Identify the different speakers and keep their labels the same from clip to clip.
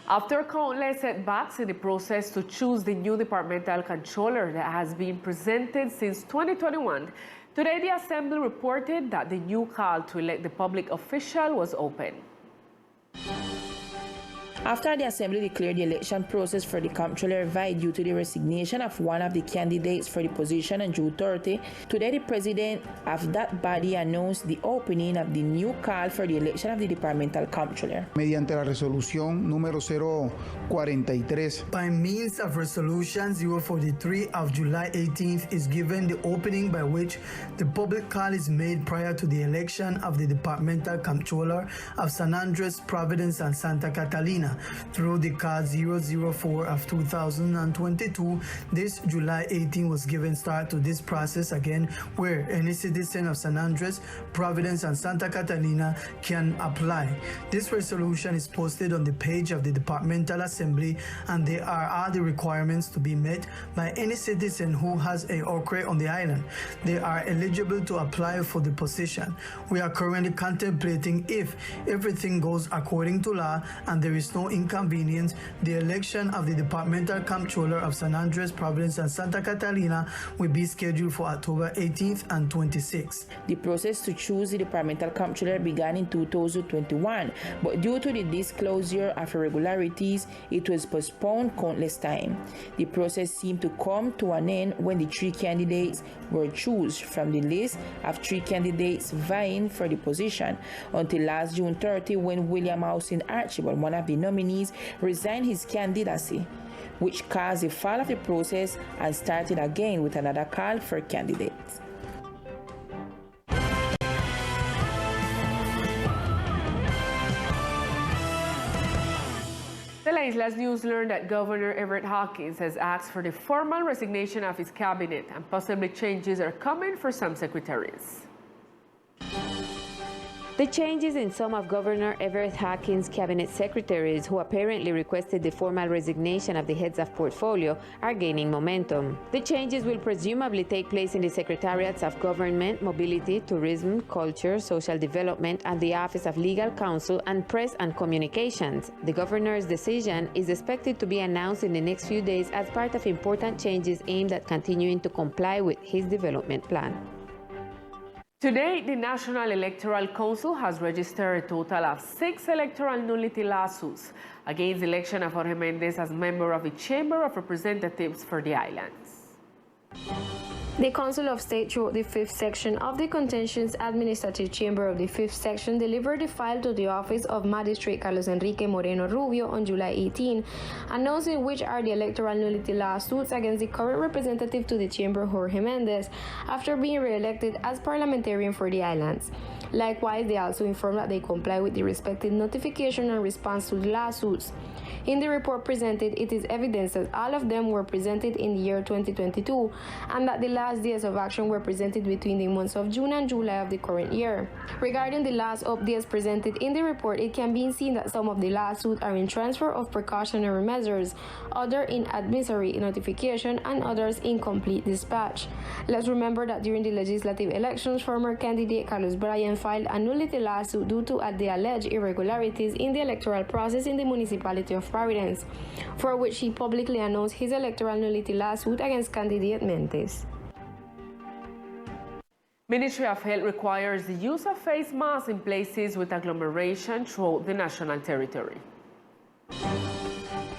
Speaker 1: After countless setbacks in the process to choose the new departmental controller that has been presented since 2021, today the Assembly reported that the new call to elect the public official was open.
Speaker 2: After the Assembly declared the election process for the comptroller void due to the resignation of one of the candidates for the position on June 30, today the president of that body announced the opening of the new call for the election of the departmental comptroller.
Speaker 3: Mediante la resolución número 043.
Speaker 4: By means of resolution 043 of July 18th is given the opening by which the public call is made prior to the election of the departmental comptroller of San Andres, Providence, and Santa Catalina. Through the card 004 of 2022, this July 18 was given start to this process again, where any citizen of San Andres, Providence, and Santa Catalina can apply. This resolution is posted on the page of the Departmental Assembly, and there are all the requirements to be met by any citizen who has a ocre on the island. They are eligible to apply for the position. We are currently contemplating, if everything goes according to law and there is no inconvenience, the election of the departmental comptroller of San Andres, Providence, and Santa Catalina will be scheduled for October 18th and 26th.
Speaker 2: The process to choose the departmental comptroller began in 2021, but due to the disclosure of irregularities, it was postponed countless times. The process seemed to come to an end when the three candidates were chosen from the list of three candidates vying for the position until last June 30, when William Austin Archibald, one of the nominees, resigned his candidacy, which caused the fall of the process and started again with another call for candidates.
Speaker 1: Teleislas News learned that Governor Everett Hawkins has asked for the formal resignation of his cabinet, and possibly changes are coming for some secretaries.
Speaker 5: The changes in some of Governor Everett Hawkins' cabinet secretaries, who apparently requested the formal resignation of the heads of portfolio, are gaining momentum. The changes will presumably take place in the Secretariats of Government, Mobility, Tourism, Culture, Social Development, and the Office of Legal Counsel and Press and Communications. The governor's decision is expected to be announced in the next few days as part of important changes aimed at continuing to comply with his development plan.
Speaker 1: Today, the National Electoral Council has registered a total of 6 electoral nullity lawsuits against the election of Jorge Mendez as member of the Chamber of Representatives for the islands.
Speaker 6: The Council of State, through the 5th Section of the Contentions Administrative Chamber of the 5th Section, delivered the file to the office of Magistrate Carlos Enrique Moreno Rubio on July 18, announcing which are the electoral nullity lawsuits against the current representative to the Chamber, Jorge Mendez, after being re-elected as parliamentarian for the islands. Likewise, they also informed that they comply with the respective notification and response to the lawsuits. In the report presented, it is evidence that all of them were presented in the year 2022, and that the last days of action were presented between the months of June and July of the current year. Regarding the last updates presented in the report, it can be seen that some of the lawsuits are in transfer of precautionary measures, others in advisory notification, and others in complete dispatch. Let's remember that during the legislative elections, former candidate Carlos Bryan filed a nullity lawsuit due to the alleged irregularities in the electoral process in the municipality of Providence, for which he publicly announced his electoral nullity lawsuit against candidate Mendez.
Speaker 1: Ministry of Health requires the use of face masks in places with agglomeration throughout the national territory.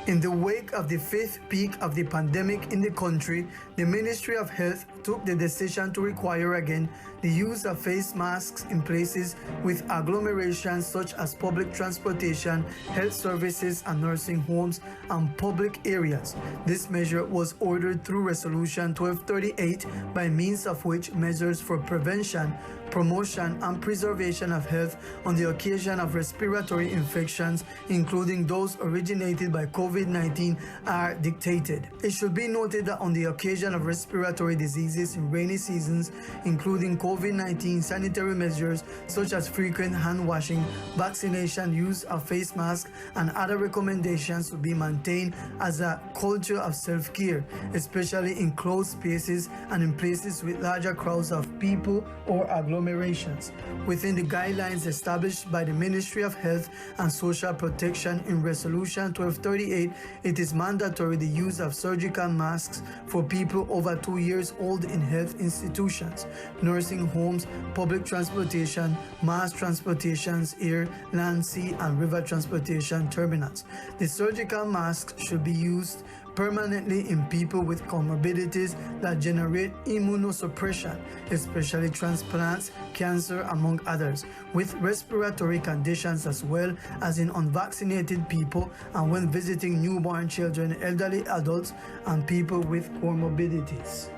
Speaker 4: In the wake of the 5th peak of the pandemic in the country, the Ministry of Health took the decision to require again the use of face masks in places with agglomerations such as public transportation, health services, and nursing homes and public areas. This measure was ordered through Resolution 1238, by means of which measures for prevention, promotion, and preservation of health on the occasion of respiratory infections, including those originated by COVID-19, are dictated. It should be noted that on the occasion of respiratory diseases in rainy seasons, including COVID-19, sanitary measures such as frequent hand washing, vaccination, use of face masks, and other recommendations to be maintained as a culture of self-care, especially in closed spaces and in places with larger crowds of people or agglomerations. conglomerations. Within the guidelines established by the Ministry of Health and Social Protection in Resolution 1238, it is mandatory the use of surgical masks for people over 2 years old in health institutions, nursing homes, public transportation, mass transportations, air, land, sea, and river transportation terminals. The surgical masks should be used permanently in people with comorbidities that generate immunosuppression, especially transplants, cancer, among others, with respiratory conditions as well as in unvaccinated people and when visiting newborn children, elderly adults, and people with comorbidities.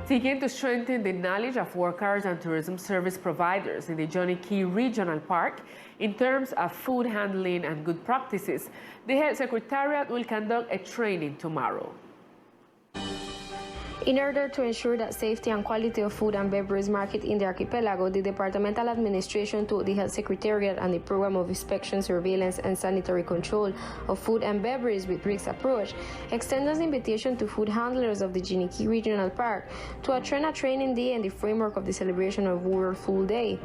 Speaker 1: Seeking to strengthen the knowledge of workers and tourism service providers in the Johnny Key Regional Park in terms of food handling and good practices, the Health Secretariat will conduct a training tomorrow.
Speaker 6: In order to ensure that safety and quality of food and beverage market in the archipelago, the departmental administration took the Health Secretariat and the Program of Inspection, Surveillance, and Sanitary Control of Food and Beverage with RICS approach, extends an invitation to food handlers of the Johnny Key Regional Park to attend a training day in the framework of the celebration of World Food Day.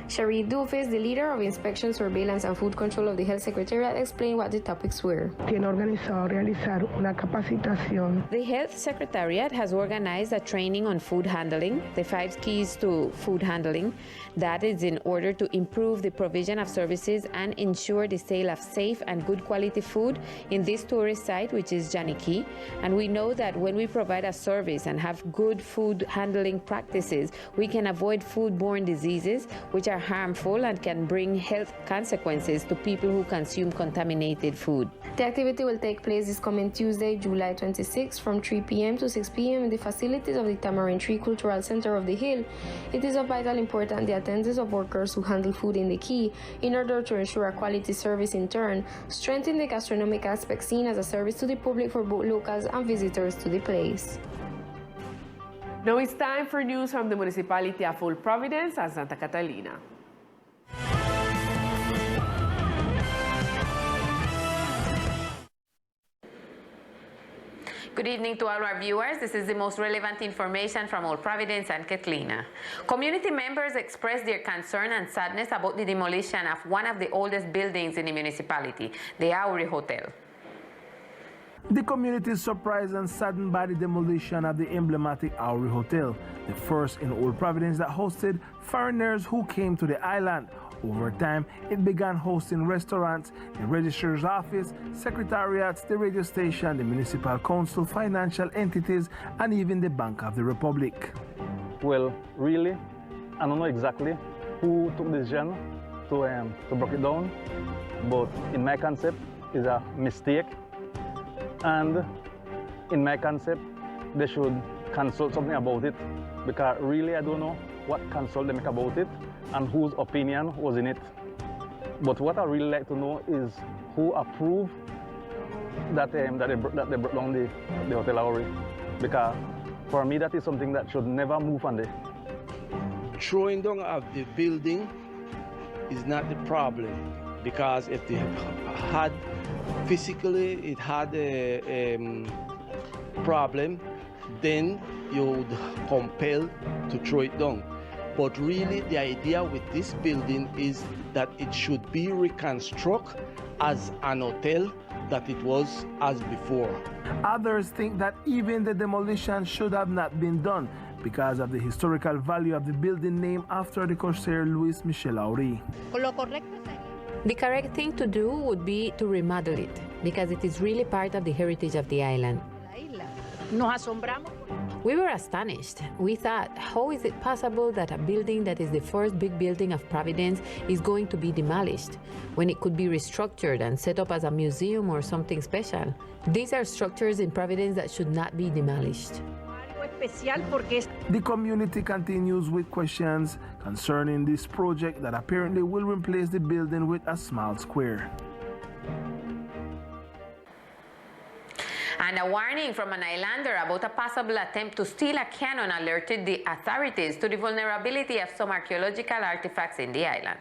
Speaker 6: Cherie Dufes, the leader of Inspection, Surveillance, and Food Control of the Health Secretariat, explained what the topics were.
Speaker 7: Tiene organizado realizar una capacitación.
Speaker 5: The Health Secretariat has organized a training on food handling, the 5 keys to food handling. That is in order to improve the provision of services and ensure the sale of safe and good quality food in this tourist site, which is Johnny Key. And we know that when we provide a service and have good food handling practices, we can avoid foodborne diseases, which are harmful and can bring health consequences to people who consume contaminated food.
Speaker 6: The activity will take place this coming Tuesday, July 26, from 3 p.m. to 6 p.m. in the facilities of the Tamarind Tree Cultural Center of the Hill. It is of vital importance the attendance of workers who handle food in the Key in order to ensure a quality service in turn, strengthen the gastronomic aspect seen as a service to the public for both locals and visitors to the place.
Speaker 1: Now it's time for news from the municipality of Old Providence and Santa Catalina.
Speaker 5: Good evening to all our viewers. This is the most relevant information from Old Providence and Catalina. Community members expressed their concern and sadness about the demolition of one of the oldest buildings in the municipality, the Auri Hotel.
Speaker 8: The community is surprised and saddened by the demolition of the emblematic Auri Hotel, the first in Old Providence that hosted foreigners who came to the island. Over time, it began hosting restaurants, the registrar's office, secretariats, the radio station, the municipal council, financial entities, and even the Bank of the Republic.
Speaker 9: Well, really, I don't know exactly who took the decision to break it down, but in my concept, it's a mistake. And in my concept, they should consult something about it, because really I don't know what consult they make about it and whose opinion was in it. But what I really like to know is who approved that they brought down the Hotel Auri, because for me that is something that should never move on there.
Speaker 10: Throwing down of the building is not the problem, because if they had physically it had a problem, then you would compel to throw it down. But really the idea with this building is that it should be reconstructed as an hotel that it was as before.
Speaker 8: Others think that even the demolition should have not been done because of the historical value of the building named after the corsair Luis Michel Auri.
Speaker 5: The correct thing to do would be to remodel it, because it is really part of the heritage of the island. We were astonished. We thought, how is it possible that a building that is the first big building of Providence is going to be demolished when it could be restructured and set up as a museum or something special? These are structures in Providence that should not be demolished.
Speaker 8: The community continues with questions concerning this project that apparently will replace the building with a small square.
Speaker 5: And a warning from an islander about a possible attempt to steal a cannon alerted the authorities to the vulnerability of some archaeological artifacts in the island.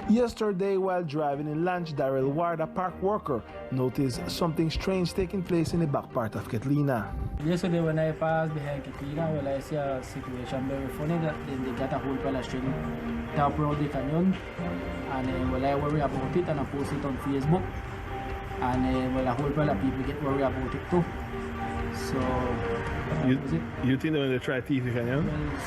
Speaker 8: Yesterday, while driving in lunch, Darrell Ward, a park worker, noticed something strange taking place in the back part of Ketlina.
Speaker 11: Yesterday when I passed behind Ketlina, well, I see a situation very funny that they got a whole pile of string down around the canyon, and well, I worry about it and I post it on Facebook, and well, a whole pile of people get worried about it too. So
Speaker 8: you think they're going to try to thief the canyon?
Speaker 11: Well,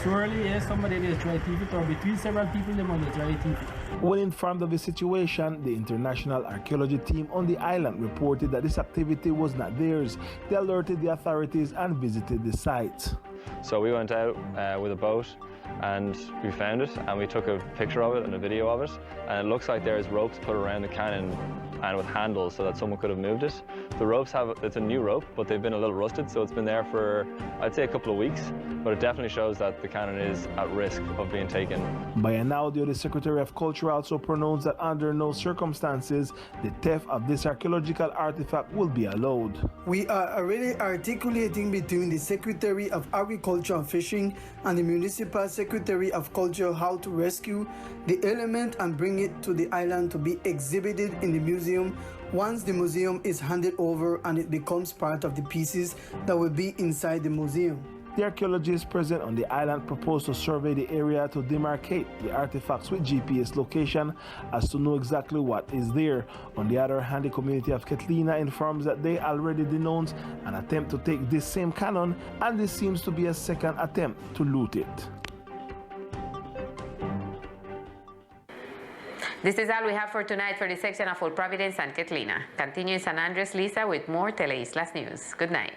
Speaker 11: surely, yes, somebody will try to thief it, or between several people they might try to thief it.
Speaker 8: When informed of the situation, the international archaeology team on the island reported that this activity was not theirs. They alerted the authorities and visited the site.
Speaker 12: So we went out with a boat and we found it, and we took a picture of it and a video of it, and it looks like there's ropes put around the cannon and with handles so that someone could have moved it. The ropes it's a new rope, but they've been a little rusted, so it's been there for, I'd say, a couple of weeks, but it definitely shows that the cannon is at risk of being taken.
Speaker 8: By an audio, the Secretary of Culture also pronounced that under no circumstances the theft of this archaeological artifact will be allowed.
Speaker 4: We are already articulating between the Secretary of Agriculture and Fishing and the Municipal Secretary of Culture how to rescue the element and bring it to the island to be exhibited in the museum once the museum is handed over and it becomes part of the pieces that will be inside the museum.
Speaker 8: The archaeologists present on the island propose to survey the area to demarcate the artifacts with GPS location as to know exactly what is there. On the other hand, the community of Ketlina informs that they already denounced an attempt to take this same cannon, and this seems to be a second attempt to loot it.
Speaker 5: This is all we have for tonight for the section of Old Providence and Ketlina. Continue in San Andres, Lisa, with more Teleislas news. Good night.